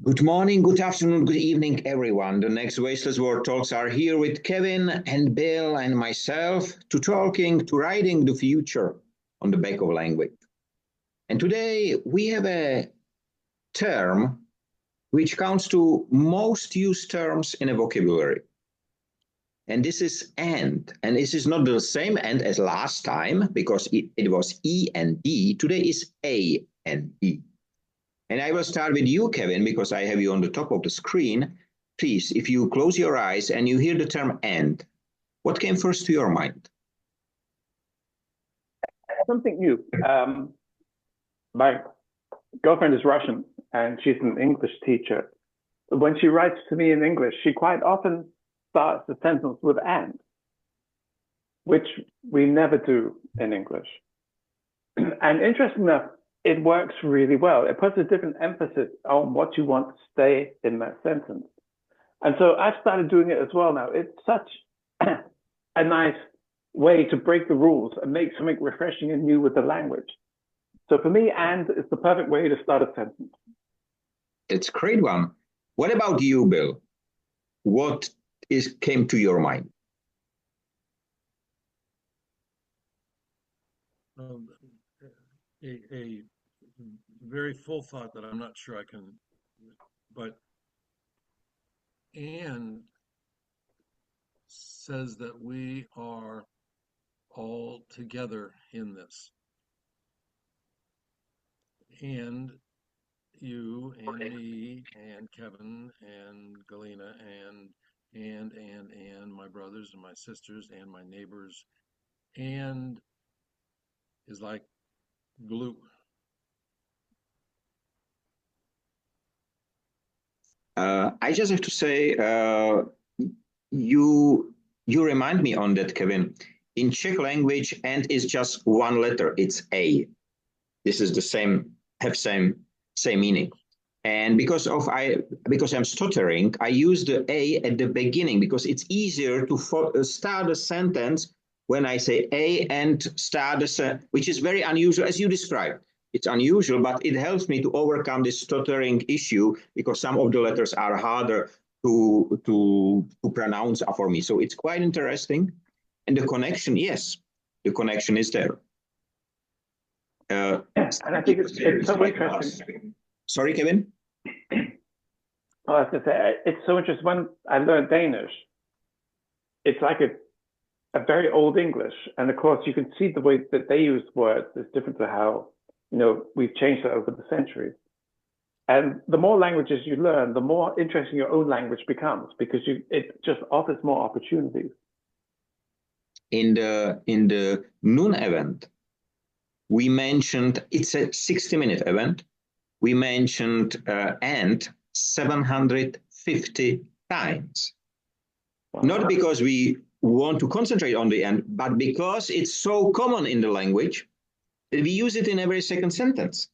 Good morning, good afternoon, good evening, everyone. The next Wasteless World Talks are here with Kevin and Bill and myself to writing the future on the back of language. And today we have a term which counts to most used terms in a vocabulary. And this is and. And this is not the same and as last time because it was E and D. Today is A and E. And I will start with you, Kevin, because I have you on the top of the screen. Please, if you close your eyes and you hear the term and, what came first to your mind? Something new. My girlfriend is Russian and she's an English teacher. When she writes to me in English, she quite often starts the sentence with and, which we never do in English. And interesting enough, it works really well. It puts a different emphasis on what you want to stay in that sentence. And so I've started doing it as well now. It's such a nice way to break the rules and make something refreshing and new with the language. So for me, and is the perfect way to start a sentence. It's a great one. What about you, Bill? What came to your mind? A very full thought that I'm not sure I can, but and says that we are all together in this. And you and me and Kevin and Galina and my brothers and my sisters and my neighbors, and is like glue. I just have to say, you remind me on that, Kevin. In Czech language, and is just one letter. It's A. This is the same meaning. And because I'm stuttering, I use the A at the beginning because it's easier to start a sentence when I say A and start a sentence, which is very unusual, as you described. It's unusual, but it helps me to overcome this stuttering issue because some of the letters are harder to pronounce for me. So it's quite interesting. And the connection, yes, the connection is there. And I think it's so interesting. Sorry, Kevin? Oh, I was going to say, it's so interesting. When I learned Danish, it's like a very old English. And of course, you can see the way that they use words is different to how, we've changed it over the centuries. And the more languages you learn, the more interesting your own language becomes because it just offers more opportunities. In the noon event, we mentioned it's a 60-minute event. We mentioned and 750 times. Wow. Not because we want to concentrate on the end, but because it's so common in the language that we use it in every second sentence.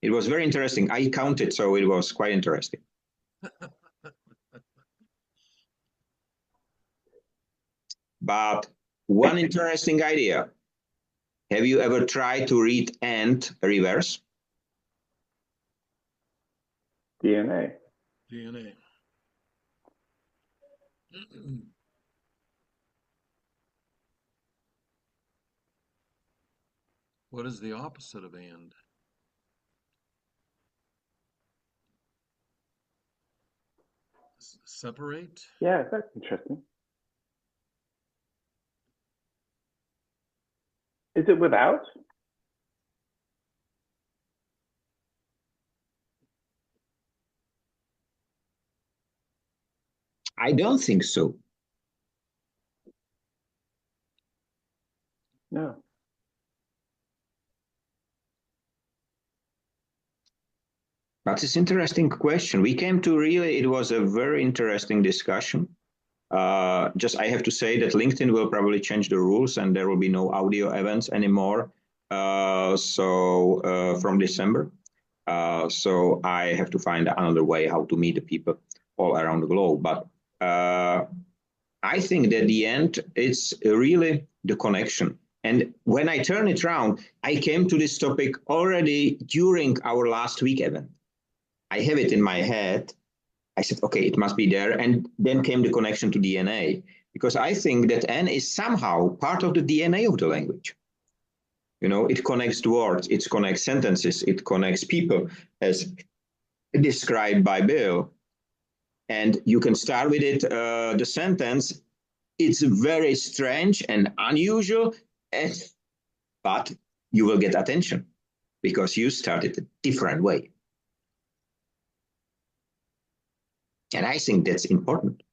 It was very interesting. I counted, so it was quite interesting. But one interesting idea. Have you ever tried to read and reverse? DNA. What is the opposite of and? Separate? Yeah, that's interesting. Is it without? I don't think so. No. That's an interesting question. We came to it was a very interesting discussion. Just I have to say that LinkedIn will probably change the rules and there will be no audio events anymore. From December. So I have to find another way how to meet the people all around the globe. But I think that the end, it's really the connection. And when I turn it around, I came to this topic already during our last week event. I have it in my head. I said, okay, it must be there. And then came the connection to DNA, because I think that N is somehow part of the DNA of the language. You know, it connects words, it connects sentences, it connects people, as described by Bill. And you can start with it, the sentence. It's very strange and unusual, but you will get attention because you started a different way. And I think that's important.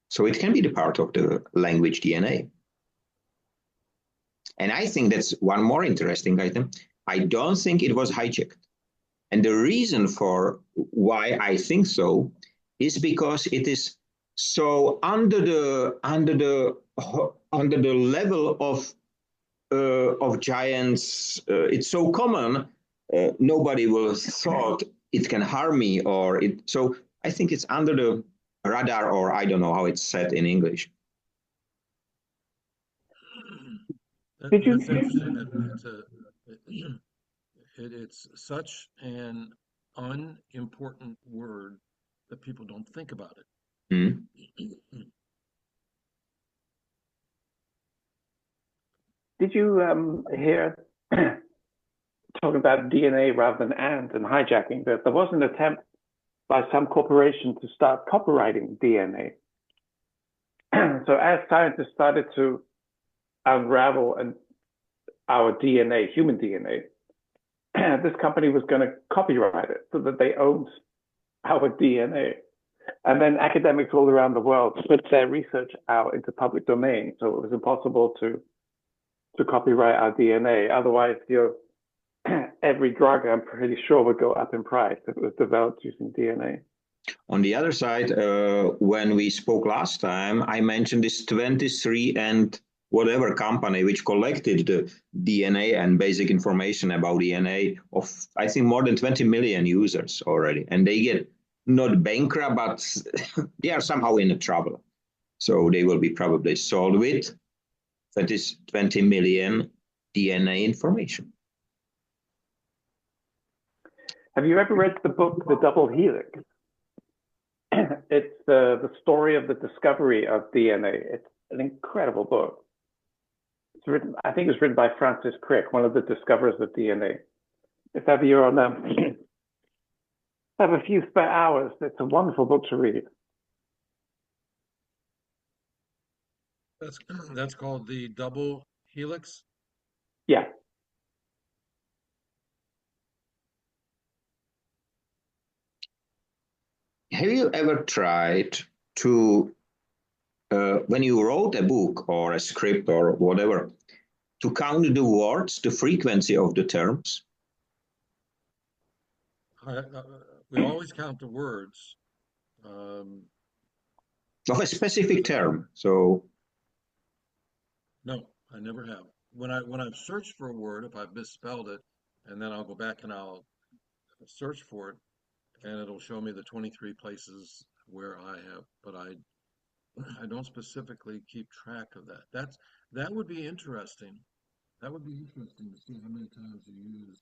So it can be the part of the language DNA. And I think that's one more interesting item. I don't think it was hijacked. And the reason for why I think so is because it is so under the level of giants. It's so common. Nobody will thought it can harm me, or it. So I think it's under the radar, or I don't know how it's said in English. Did you? That's interesting. It's such an unimportant word that people don't think about it. Mm. Did you hear talking about DNA rather than and hijacking, that there was an attempt by some corporation to start copyrighting DNA. So as scientists started to unravel our DNA, human DNA, this company was going to copyright it so that they owned our DNA. And then academics all around the world put their research out into public domain, so it was impossible to copyright our DNA. Otherwise, every drug, I'm pretty sure, would go up in price if it was developed using DNA. On the other side, when we spoke last time, I mentioned this 23 and whatever company which collected the DNA and basic information about DNA of, I think, more than 20 million users already. And they get not bankrupt, but they are somehow in trouble. So they will be probably sold with that is 20 million DNA information. Have you ever read the book, The Double Helix? It's the story of the discovery of DNA. It's an incredible book. It's written, I think it's written by Francis Crick, one of the discoverers of DNA. If ever you're on have a few spare hours, it's a wonderful book to read. That's called The Double Helix. Yeah. Have you ever tried to, when you wrote a book or a script or whatever, to count the words, the frequency of the terms? We always count the words. Of a specific term. So No, I never have. When I've searched for a word, if I've misspelled it, and then I'll go back and I'll search for it, and it'll show me the 23 places where I have, but I don't specifically keep track of that. That would be interesting. That would be interesting to see how many times you use.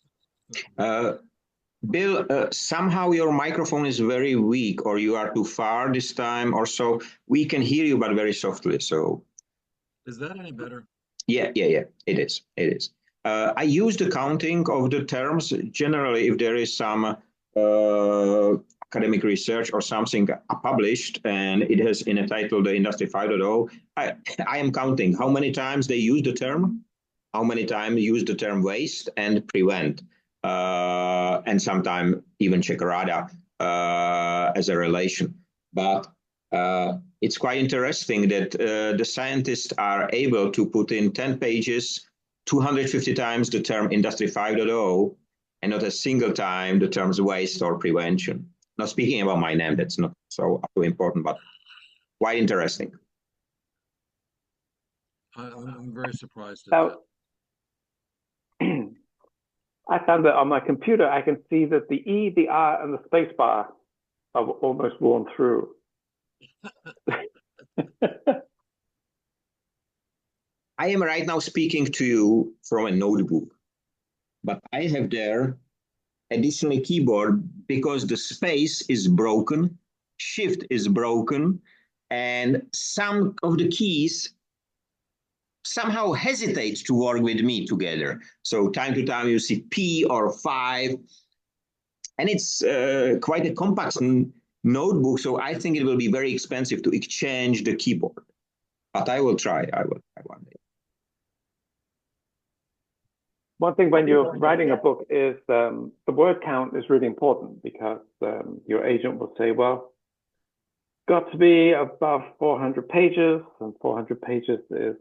Bill, somehow your microphone is very weak, or you are too far this time, or so. We can hear you, but very softly. So, is that any better? Yeah. It is. I use the counting of the terms generally if there is some academic research or something published, and it has in a title the Industry 5.0. I am counting how many times they use the term, how many times use the term waste and prevent. And sometimes even check Rada as a relation. But it's quite interesting that the scientists are able to put in 10 pages, 250 times the term Industry 5.0, and not a single time the terms waste or prevention. Not speaking about my name, that's not so important, but quite interesting. I'm very surprised at that. I found that on my computer, I can see that the E, the R, and the space bar are almost worn through. I am right now speaking to you from a notebook, but I have there additional keyboard because the space is broken, shift is broken, and some of the keys somehow hesitate to work with me together. So time to time you see P or 5, and it's quite a compact notebook, so I think it will be very expensive to exchange the keyboard. But I will try. I will try one day. One thing when you're writing a book is the word count is really important because your agent will say, well, got to be above 400 pages, and 400 pages is,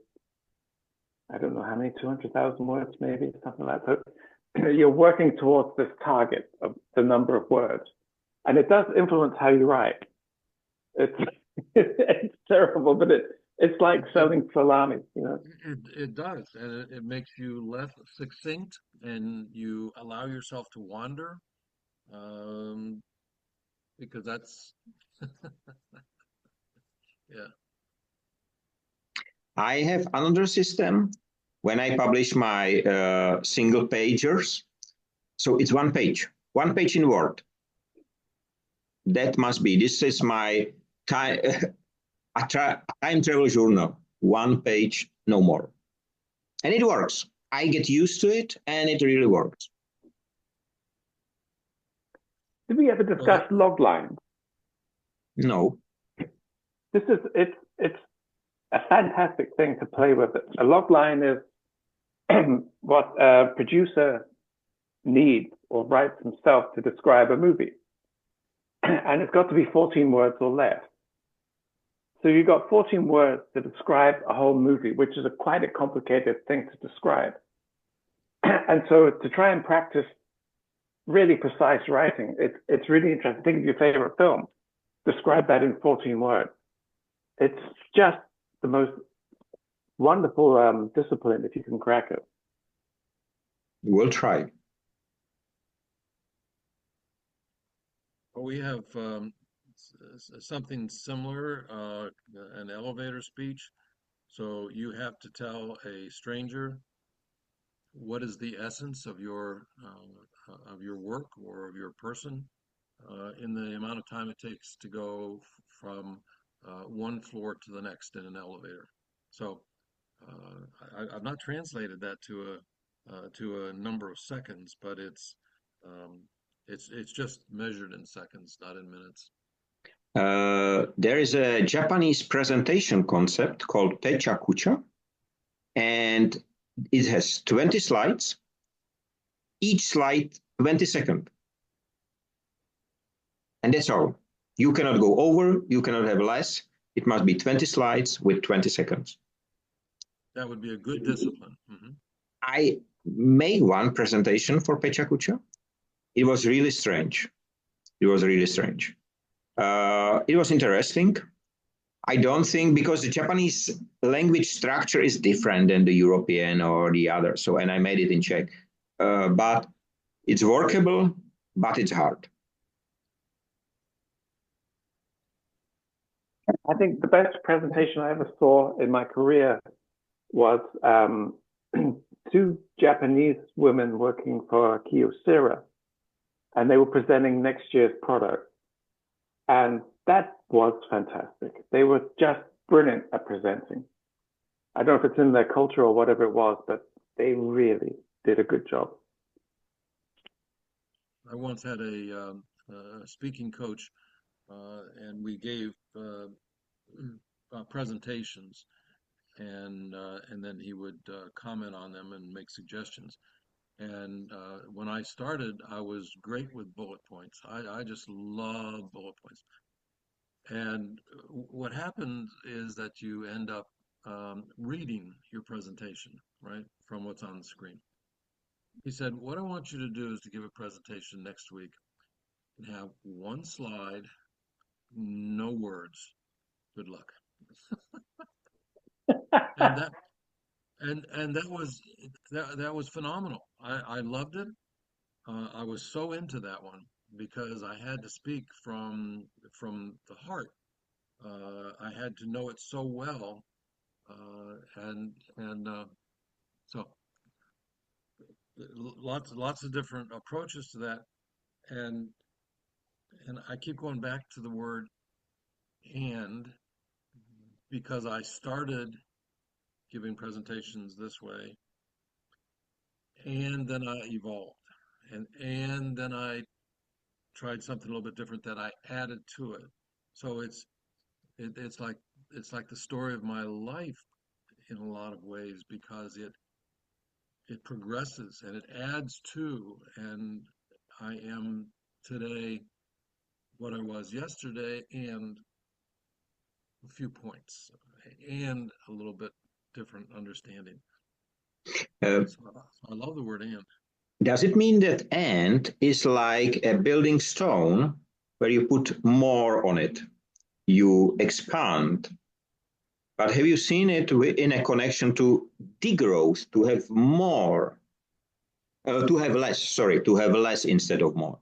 I don't know how many, 200,000 words maybe, something like that. So you're working towards this target of the number of words, and it does influence how you write. It's it's terrible, but it's like selling salami, you know. It does, and it makes you less succinct, and you allow yourself to wander, because that's yeah. I have another system when I publish my single pagers. So it's one page in Word. That must be, this is my time, time travel journal, one page, no more. And it works. I get used to it, and it really works. Did we ever discuss log lines? No. It's a fantastic thing to play with. A log line is what a producer needs or writes himself to describe a movie. And it's got to be 14 words or less. So you've got 14 words to describe a whole movie, which is quite a complicated thing to describe. And so to try and practice really precise writing, it's really interesting. Think of your favorite film, describe that in 14 words. It's just the most wonderful discipline if you can crack it. We'll try. Well, we have something similar, an elevator speech. So you have to tell a stranger what is the essence of your work or of your person in the amount of time it takes to go from one floor to the next in an elevator. So I've not translated that to a number of seconds, but it's just measured in seconds, not in minutes. There is a Japanese presentation concept called pecha-kucha, and it has 20 slides, each slide 20 seconds. And that's all. You cannot go over, you cannot have less. It must be 20 slides with 20 seconds. That would be a good discipline. Mm-hmm. I made one presentation for pecha-kucha. It was really strange. It was really strange. It was interesting. I don't think, because the Japanese language structure is different than the European or the other. So, and I made it in Czech. But it's workable, but it's hard. I think the best presentation I ever saw in my career was two Japanese women working for Kyocera, and they were presenting next year's product. And that was fantastic. They were just brilliant at presenting. I don't know if it's in their culture or whatever it was, but they really did a good job. I once had a speaking coach, and we gave presentations, and then he would comment on them and make suggestions. And when I started, I was great with bullet points. I just love bullet points. And what happens is that you end up reading your presentation, right, from what's on the screen. He said, what I want you to do is to give a presentation next week and have one slide, no words. Good luck. And that was phenomenal. I loved it. I was so into that one because I had to speak from the heart. I had to know it so well, and so lots of different approaches to that, and I keep going back to the word "and" because I started giving presentations this way, and then I evolved, and then I tried something a little bit different that I added to it. So it's like the story of my life in a lot of ways because it progresses and it adds to, and I am today what I was yesterday and a few points and a little bit different understanding. Uh, So I love the word "and." does it mean that "and" is like a building stone where you put more on it? You expand. But have you seen it in a connection to degrowth, to have more, to have less, sorry, to have less instead of more?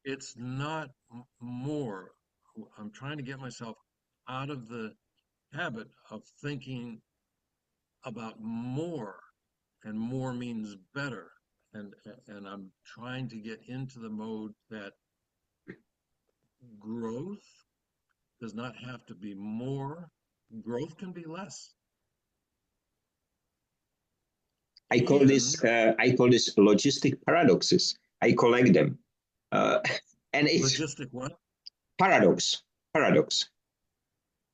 It's not more. I'm trying to get myself out of the habit of thinking about more, and more means better. And I'm trying to get into the mode that growth does not have to be more. Growth can be less. I call this And logistic paradoxes. I collect them, uh, and it's logistic what? paradox,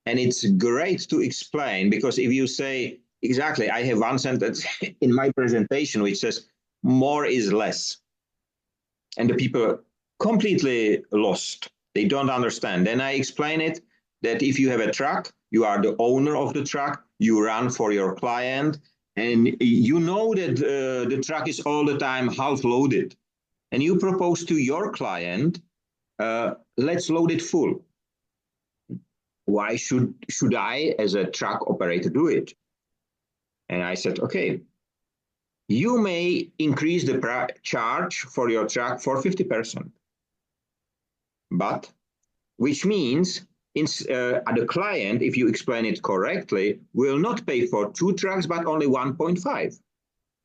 and it's great to explain because if you say exactly, I have one sentence in my presentation which says more is less, and the people are completely lost. They don't understand. Then I explain it that if you have a truck, you are the owner of the truck, you run for your client, and you know that the truck is all the time half loaded. And you propose to your client, let's load it full. Why should I, as a truck operator, do it? And I said, okay, you may increase the charge for your truck for 50%. But which means the client, if you explain it correctly, will not pay for 2 trucks, but only 1.5.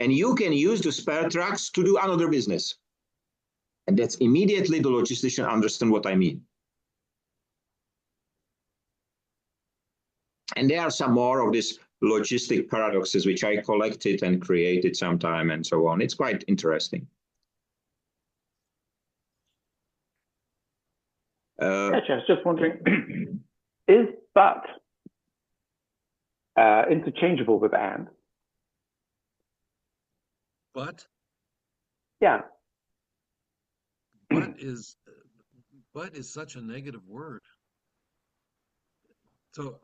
And you can use the spare trucks to do another business. And that's immediately the logistician understand what I mean. And there are some more of these logistic paradoxes, which I collected and created sometime and so on. It's quite interesting. Actually, I was just wondering, is "but" interchangeable with "and"? But Yeah. but is such a negative word. So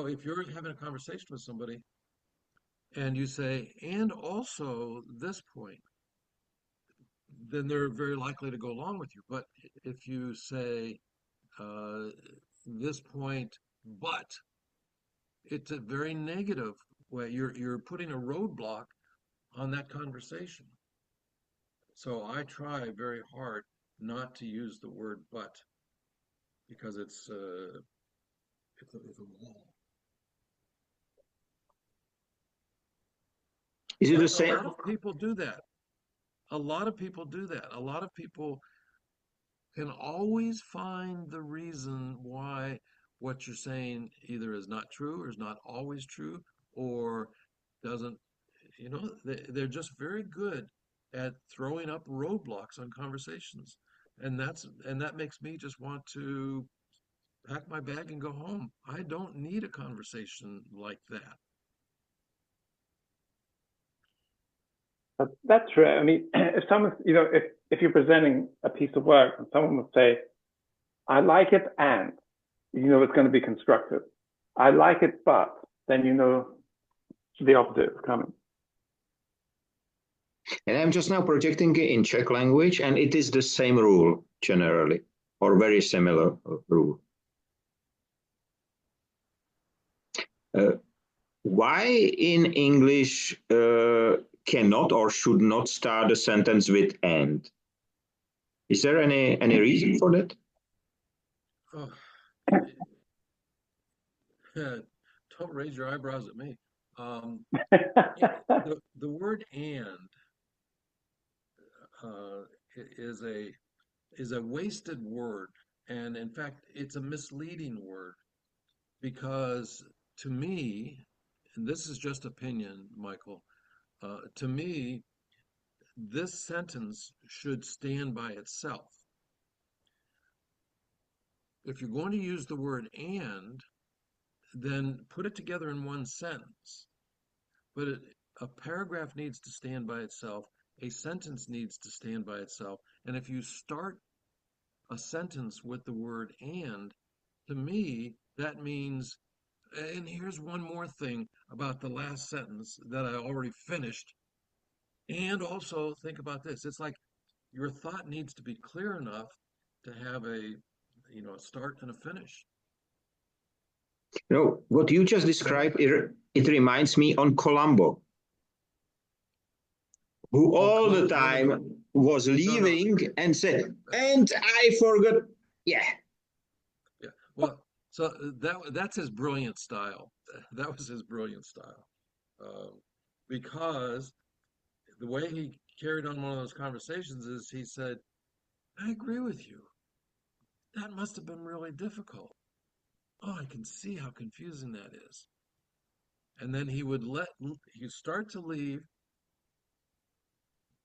if you're having a conversation with somebody and you say, and also this point, then they're very likely to go along with you. But if you say this point, but it's a very negative way. You're putting a roadblock on that conversation. So I try very hard not to use the word "but" because it's a wall. Is it the But a same? lot of people do that. A lot of people do that. A lot of people can always find the reason why what you're saying either is not true or is not always true or doesn't, they're just very good at throwing up roadblocks on conversations. And that makes me just want to pack my bag and go home. I don't need a conversation like that. That's true. I mean, if someone, if you're presenting a piece of work and someone would say, "I like it," and it's going to be constructive. "I like it, but," then the opposite is coming. And I'm just now projecting it in Czech language, and it is the same rule generally, or very similar rule. Why in English cannot or should not start a sentence with "and"? Is there any reason for that? Oh, don't raise your eyebrows at me. The word "and" is a wasted word, and in fact, it's a misleading word because to me, and this is just opinion, Michael, to me, this sentence should stand by itself. If you're going to use the word and, then put it together in one sentence. But a paragraph needs to stand by itself. A sentence needs to stand by itself. And if you start a sentence with the word and, to me, that means, and here's one more thing about the last sentence that I already finished. And also think about this. It's like your thought needs to be clear enough to have a start and a finish. No, what you just described, it reminds me on Columbo, who all the time was leaving and said, and I forgot. Yeah. Yeah. Well, so that's his brilliant style. That was his brilliant style. Because the way he carried on one of those conversations is he said, I agree with you. That must have been really difficult. Oh, I can see how confusing that is. And then he would start to leave,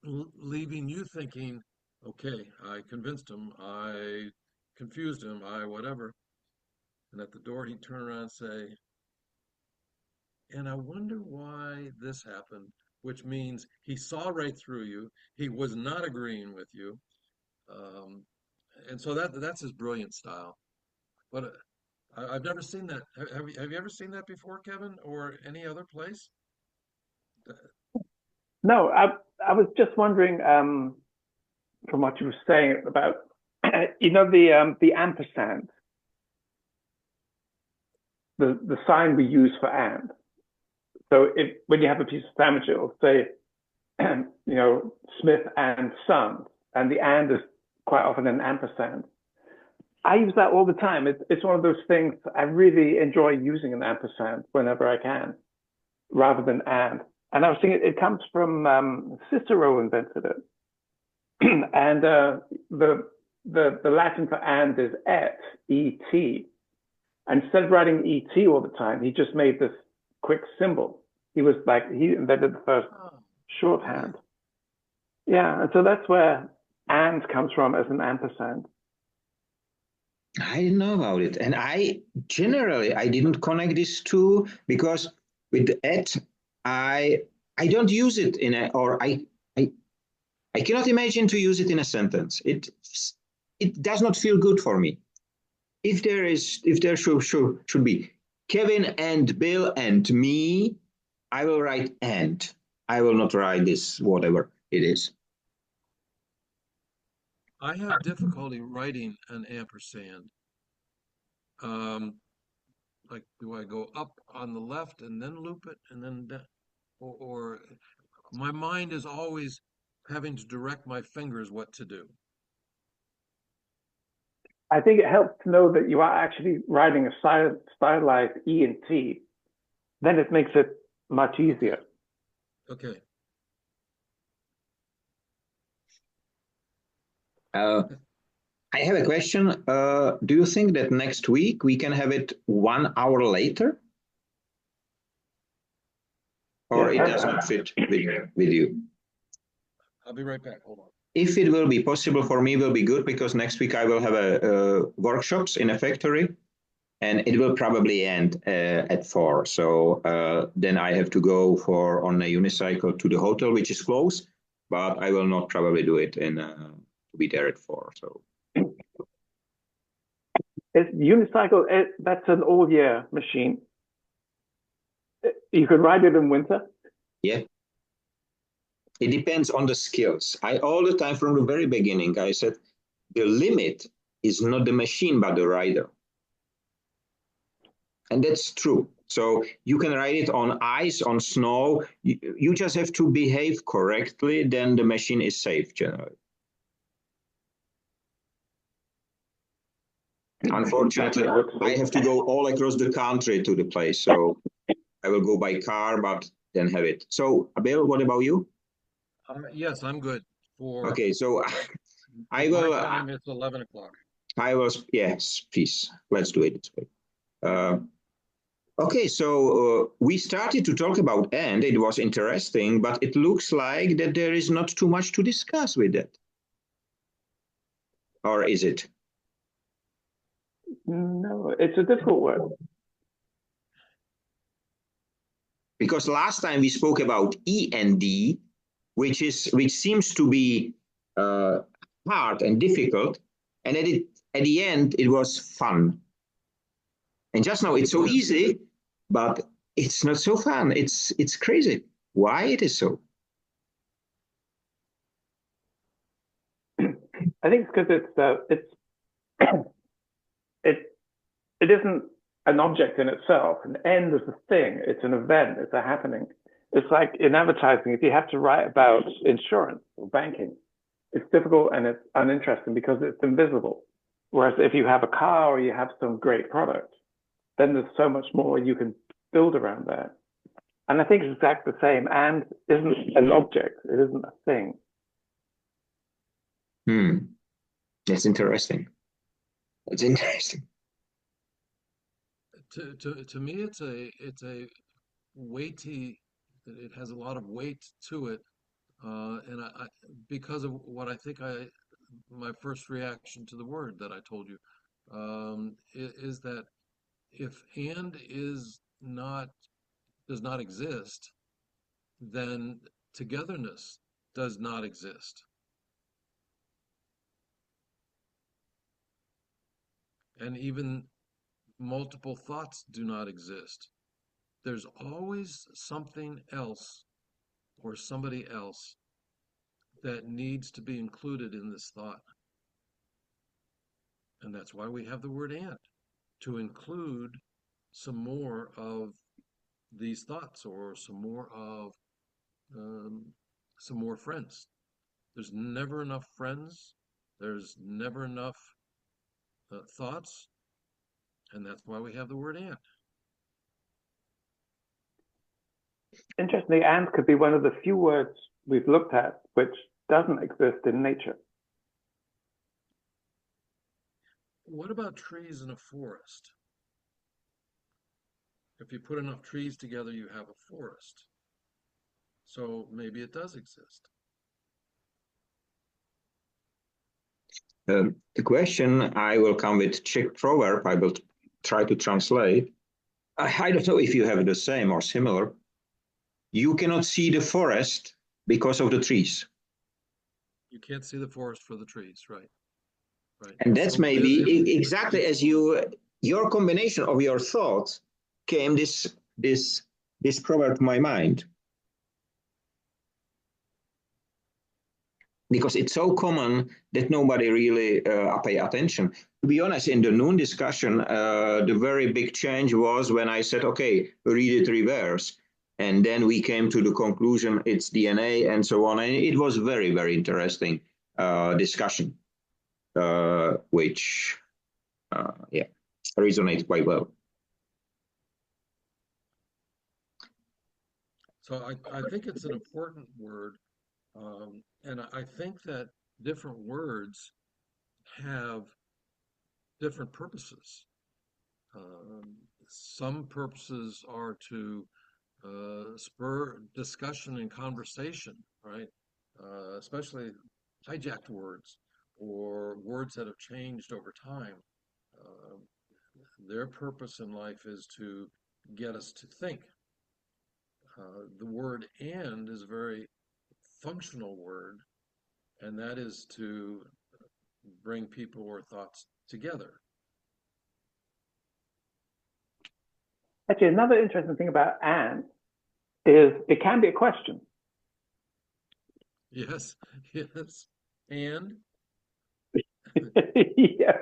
leaving you thinking, okay, I convinced him, I confused him, I whatever. And at the door, he'd turn around and say, and I wonder why this happened, which means he saw right through you. He was not agreeing with you. And so that's his brilliant style. But I've never seen that. Have you ever seen that before, Kevin, or any other place? No, I was just wondering from what you were saying about the ampersand, the sign we use for and. So when you have a piece of sandwich, it'll say Smith and Sons, and the and is quite often an ampersand. I use that all the time. It's one of those things I really enjoy using an ampersand whenever I can, rather than and. And I was thinking it comes from Cicero invented it, and the Latin for and is et, et. And instead of writing et all the time, he just made this quick symbol. He invented the first shorthand. Yeah, and so that's where and comes from as an ampersand. I didn't know about it, and I didn't connect these two because with et I don't use it I cannot imagine to use it in a sentence. It does not feel good for me. If there should be Kevin and Bill and me, I will write and. I will not write this whatever it is. I have difficulty writing an ampersand. Like, do I go up on the left and then loop it and then down? Or my mind is always having to direct my fingers what to do. I think it helps to know that you are actually writing a stylized E and T. Then it makes it much easier. Okay. I have a question. Do you think that next week we can have it 1 hour later? Or it does not fit with you? I'll be right back. Hold on. If it will be possible for me, it will be good because next week I will have a workshops in a factory and it will probably end at 4. So then I have to go on a unicycle to the hotel, which is close, but I will not probably do it to be there at 4. So unicycle, that's an all-year machine. You could ride it in winter. Yeah. It depends on the skills. All the time from the very beginning, I said, the limit is not the machine, but the rider. And that's true. So you can ride it on ice, on snow. You just have to behave correctly, then the machine is safe generally. Unfortunately, I have to go all across the country to the place. So I will go by car, but then have it. So, Bill, what about you? Yes, I'm good For Okay, so I my will. time, it's 11 o'clock. Yes, please. Let's do it this way. Okay, so we started to talk about and it was interesting, but it looks like that there is not too much to discuss with it. Or is it? No, it's a difficult word. Because last time we spoke about E and D, which seems to be hard and difficult, and at the end it was fun. And just now it's so easy, but it's not so fun. It's crazy. Why it is so? I think it's because it isn't an object in itself. An end is a thing. It's an event. It's a happening. It's like in advertising, if you have to write about insurance or banking, it's difficult and it's uninteresting because it's invisible. Whereas if you have a car or you have some great product, then there's so much more you can build around that. And I think it's exactly the same. And isn't an object. It isn't a thing. That's interesting. That's interesting. To me, it's a weighty. It has a lot of weight to it, and because of what I think my first reaction to the word that I told you, is that if and does not exist, then togetherness does not exist. And even multiple thoughts do not exist. There's always something else or somebody else that needs to be included in this thought. And that's why we have the word and, to include some more of these thoughts or some more friends. There's never enough friends. There's never enough thoughts. And that's why we have the word and. Interestingly, and could be one of the few words we've looked at which doesn't exist in nature. What about trees in a forest? If you put enough trees together, you have a forest. So maybe it does exist. The question, I will come with Czech proverb. I will try to translate. I don't know if you have the same or similar. You cannot see the forest because of the trees. You can't see the forest for the trees, right? Right. And that's So maybe exactly as your combination of your thoughts came this proverb to my mind. Because it's so common that nobody really pay attention. To be honest, in the noon discussion, the very big change was when I said, okay, read it reverse. And then we came to the conclusion it's DNA and so on. And it was very, very interesting discussion, which, resonates quite well. So I think it's an important word. And I think that different words have different purposes. Some purposes are to spur discussion and conversation, right? Especially hijacked words or words that have changed over time. Their purpose in life is to get us to think. The word and is a very functional word, and that is to bring people or thoughts together. Actually, another interesting thing about and is it can be a question. Yes, yes. And yeah.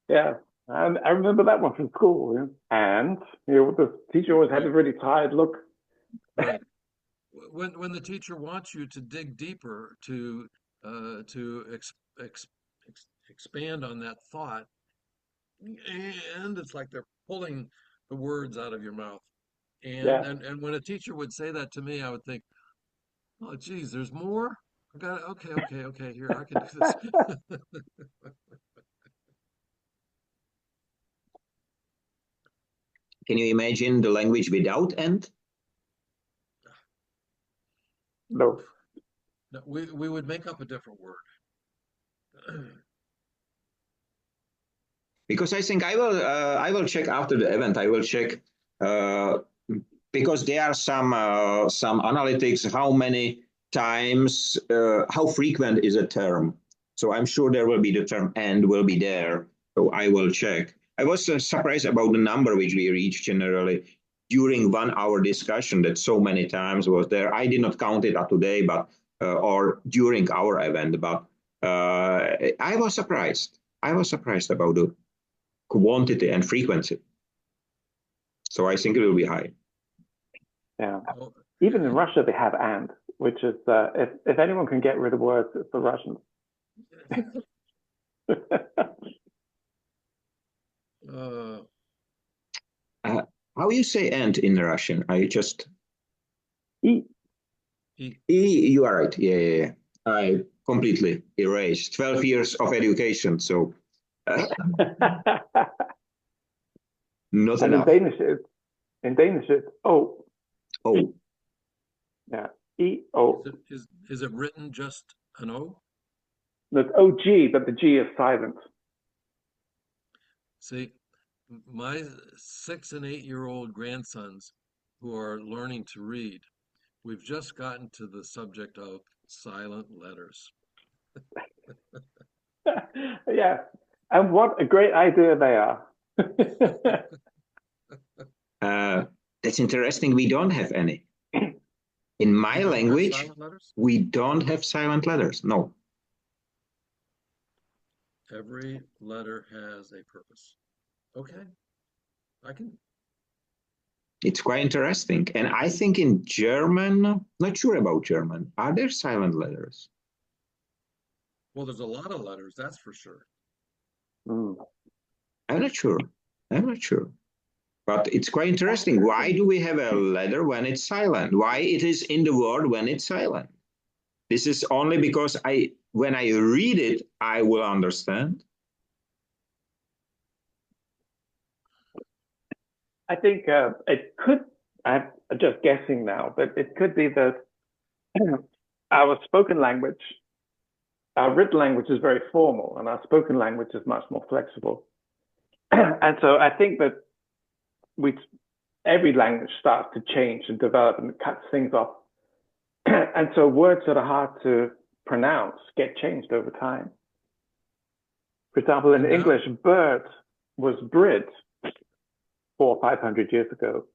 Yeah. And I remember that one from school. And the teacher always had a really tired look. right. When the teacher wants you to dig deeper, to expand on that thought, and it's like they're pulling the words out of your mouth. And Yeah. and when a teacher would say that to me, I would think, oh, geez, there's more. I got it. Okay. Here, I can do this. Can you imagine the language without end? No. No, we would make up a different word. Because I think I will check after the event. I will check uh, because there are some analytics. How many times? How frequent is a term? So I'm sure there will be the term "and" will be there. So I will check. I was surprised about the number which we reached generally during 1 hour discussion. That so many times was there. I did not count it up today, but or during our event, but I was surprised. I was surprised about the quantity and frequency. So I think it will be high. Yeah. Oh, Even in Russia, they have "and," which is if anyone can get rid of words, it's the Russians. uh, How you say "and" in Russian? I just E. You are right. Yeah. I completely erased 12 years of education, so not And enough. in Danish it's O. Oh, Yeah. E-O. is it written just an O? There's O-G, but the G is silent. See, my 6 and 8-year-old grandsons who are learning to read, we've just gotten to the subject of silent letters. Yeah. And what a great idea they are. that's interesting. We don't have any. In my You don't have language, silent letters? we don't have silent letters. No. Every letter has a purpose. Okay, I can. It's quite interesting. And I think in German, not sure about German, are there silent letters? Well, there's a lot of letters, that's for sure. Mm. I'm not sure. I'm not sure. But it's quite interesting. Why do we have a letter when it's silent? Why it is in the word when it's silent? This is only because when I read it, I will understand. I think it could, I'm just guessing now, but it could be that our spoken language, our written language is very formal and our spoken language is much more flexible. And so I think that every language starts to change and develop and cuts things off. And so words that are hard to pronounce get changed over time. For example, in English, bird was brid 400 or 500 years ago.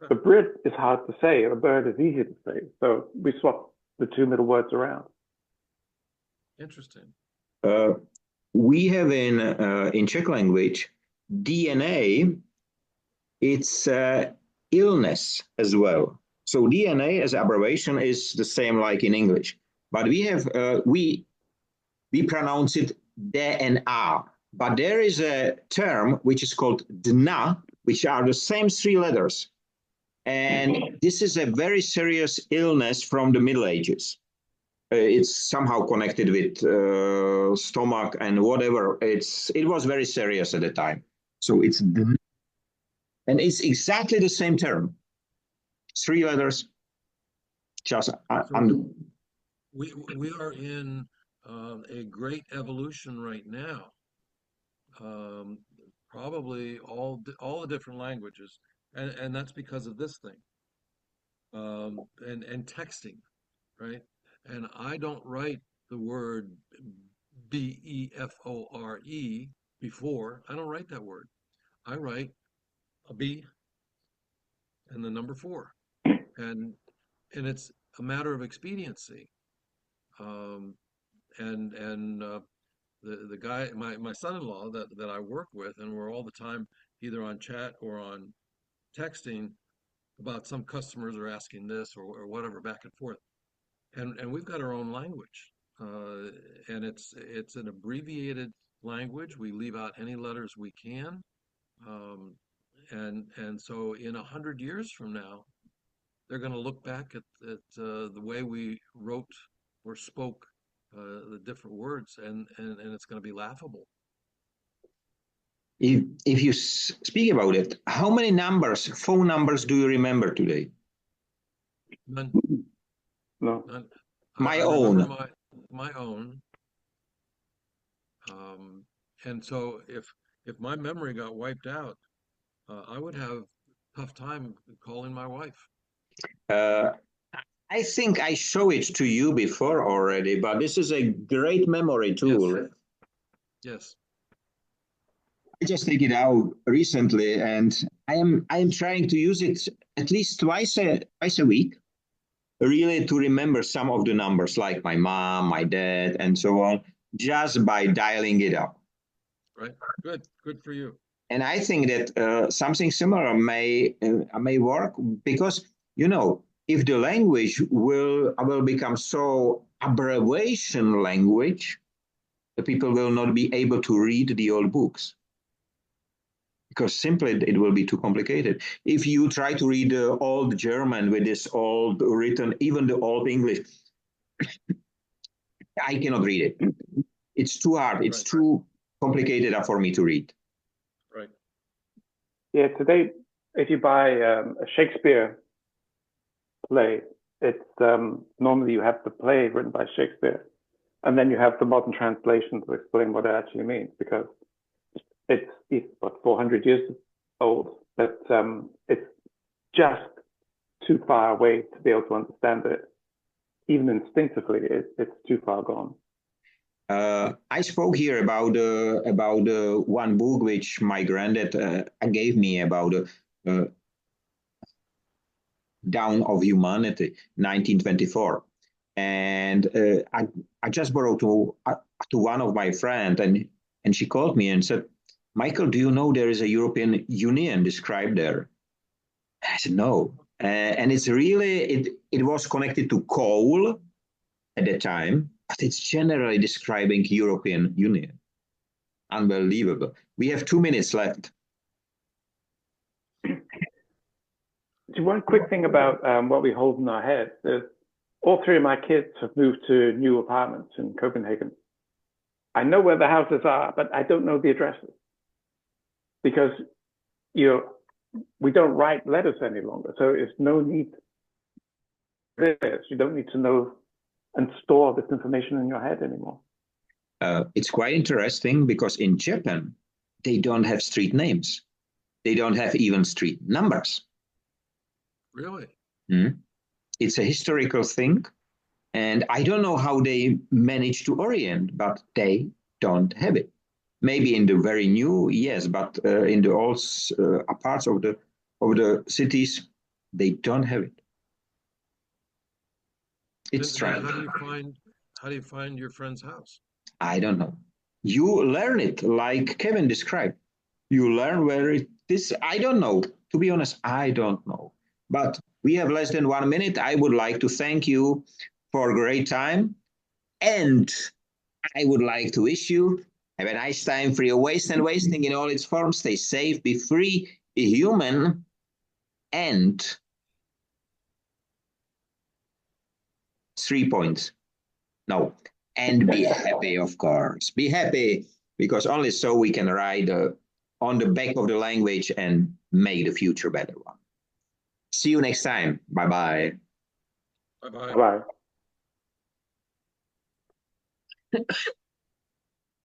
The brid is hard to say, a bird is easy to say. So we swap the two middle words around. Interesting. We have in Czech language, DNA, it's illness as well. So DNA as abbreviation is the same like in English, but we have we pronounce it DNA. But there is a term which is called dna, which are the same 3 letters, and this is a very serious illness from the Middle Ages. It's somehow connected with stomach and whatever. It was very serious at the time. So it's dna. And it's exactly the same term. 3 letters. Just we are in a great evolution right now. Probably all the different languages, and that's because of this thing. And texting, right? And I don't write the word BEFORE before. I don't write that word. I write a B and the number 4, and it's a matter of expediency. Um, and the guy, my son-in-law that I work with, and we're all the time either on chat or on texting about some customers are asking this or whatever back and forth, and we've got our own language, and it's an abbreviated language. We leave out any letters we can, um, and so in 100 years from now, they're going to look back at the way we wrote or spoke the different words, and it's going to be laughable. If you speak about it, how many numbers, phone numbers, do you remember today? None. No. None. My I own. remember my own. And so if my memory got wiped out, I would have a tough time calling my wife. I think I showed it to you before already, but this is a great memory tool. Yes. Yes. I just take it out recently, and I am trying to use it at least twice a week, really, to remember some of the numbers, like my mom, my dad, and so on, just by dialing it up. Right. Good for you. And I think that something similar may work, because if the language will become so abbreviation language, the people will not be able to read the old books, because simply it will be too complicated. If you try to read the old German with this old written, even the old English, I cannot read it. It's too hard. It's too complicated for me to read. Right. Yeah, today, if you buy a Shakespeare play, it's normally you have the play written by Shakespeare, and then you have the modern translation to explain what it actually means, because it's 400 years old, but it's just too far away to be able to understand it. Even instinctively, it's too far gone. I spoke here about one book which my granddad gave me about Dawn of Humanity, 1924, and I just borrowed to one of my friends, and she called me and said, "Michael, do you know there is a European Union described there?" I said, "No," and it's really it was connected to coal at the time, but it's generally describing European Union. Unbelievable. We have 2 minutes left. One quick thing about what we hold in our heads is all three of my kids have moved to new apartments in Copenhagen. I know where the houses are, but I don't know the addresses, because we don't write letters any longer. So it's no need for this. You don't need to know and store this information in your head anymore. It's quite interesting, because in Japan, they don't have street names. They don't have even street numbers. Really? It's a historical thing. And I don't know how they manage to orient, but they don't have it. Maybe in the very new, yes, but in the old parts of the cities, they don't have it. It's strange. How do you find your friend's house? I don't know. You learn it, like Kevin described. You learn where it is. I don't know. To be honest, I don't know. But we have less than 1 minute. I would like to thank you for a great time. And I would like to wish you have a nice time, free of waste and wasting in all its forms. Stay safe, be free, be human, and 3 points. No, and be happy, of course. Be happy, because only so we can ride on the back of the language and make the future a better one. See you next time. Bye-bye. Bye-bye. Bye.